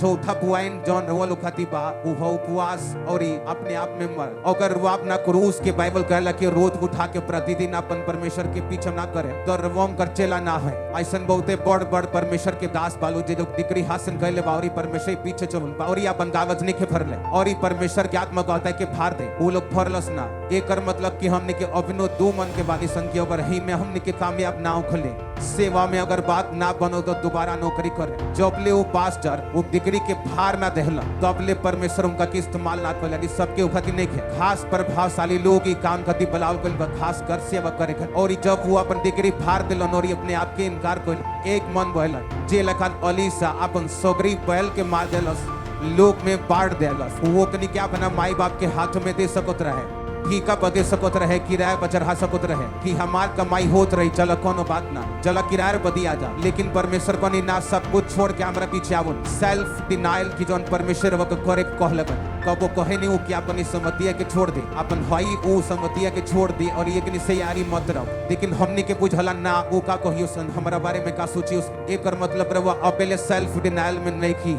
चौथा पॉइंट जौन रवा लोखाती बा वो उपवास और अपने आप में मर। अगर वो अपना क्रूस के बाइबल कहला कि रोज उठा के प्रतिदिन अपन परमेश्वर के पीछे ना करे तो रवम कर चेला ना है। ऐसा बहुते बड़ बड़ परमेश्वर के दास बालू जे लोग डिग्री हासिल कैले बा और परमेश्वर के पीछे चल और अपन कागज नहीं के भरले और परमेश्वर के आत्मा कहता है कि फाड़ दे, वो लोग भरलस ना। एक मतलब कि हमने के अभिनो दो मन के वाली संख्या अगर ही में हमने के कामयाब ना उखले सेवा में अगर बात ना बनो तो दोबारा नौकरी करे। जबले वो पास्टर वो डिग्री के भार ना देहला तबले परमेश्वर उनका के इस्तेमाल ना कर सबके उखती नहीं है। खास प्रभावशाली लोग ही काम करती बलाव कर खास कर सेवा करे और जब वो अपन डिग्री भार दिलन और अपने आप के इनकार कर एक मन बहलन जे लखन अलीसा अपन सोगरी बैल के मार देलस लोक में बांट देलस। वो कनी क्या अपना माई बाप के हाथ में दे सकत रहे, ठीका बदे सकत रहे, किराया पर चढ़ा सकत रहे कि हमार कमाई होत रही चल कोनो बात ना चल किराया बदी आ जा। लेकिन परमेश्वर बनी ना सब कुछ छोड़ के हमरा पीछे आवुन। सेल्फ डिनाइल की जोन परमेश्वर वो करे कहलगन कबो कहे नहीं वो कि अपन समतिया के छोड़ दे अपन भाई वो समतिया के छोड़ दे और ये से यारी मत रहो। लेकिन हमनी के बुझला ना वो का कहियो सन हमरा बारे में का सोची एक मतलब रवा अपेले सेल्फ डिनाइल में नहीं की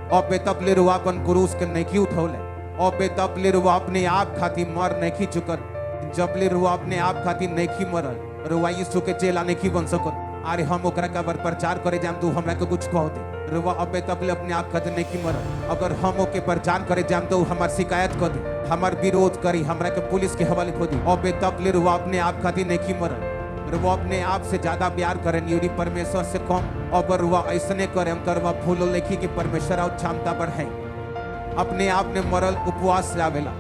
और तबले रुआ अपन क्रूस के नहीं की उठौले और तबले रुआ अपने आप खाती मर नहीं की चुकर जबले रुआ अपने आप खाती नहीं की मरल रुआ यीशु के चेला नहीं की बन सकत। अरे हम ओकरा का प्रचार करे जाम तू हमरा के कुछ कह दे रुआ अबे तबले अपने आप खाती नहीं की मरल। अगर हम ओके प्रचार करे जाम तो हमार शिकायत कर दे हमार विरोध करी हमरा के पुलिस के हवाले खो दी अबे तबले रुआ अपने आप खाती नहीं की मरल। वो अपने आप से ज्यादा प्यार करें यदि परमेश्वर से कम अगर वह ऐसने करें कर वह फूलो लेखी कि परमेश्वर और क्षमता बढ़े। अपने आप में मरल उपवास लावेला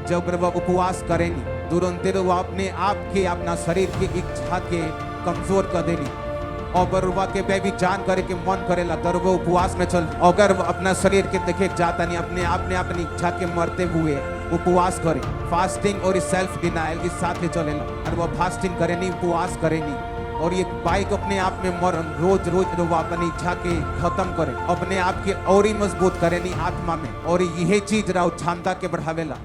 जब वह उपवास करेनी तुरंत वह अपने आप के अपना शरीर की इच्छा के कमजोर कर देनी और वह के बेबी जान करे के मन करेला तर वो उपवास में चल अगर वह अपना शरीर के देखे जाता नहीं अपने आप ने अपनी इच्छा के मरते हुए उपवास करे फास्टिंग और सेल्फ डिनाइल के साथ ले चलेला और वह फास्टिंग करे नहीं उपवास करे नहीं और ये बाइक अपने आप में मरण रोज रोज वो अपनी इच्छा के खत्म करे अपने आप के और ही मजबूत करे नहीं आत्मा में और यही चीज राव क्षमता के बढ़ावेला।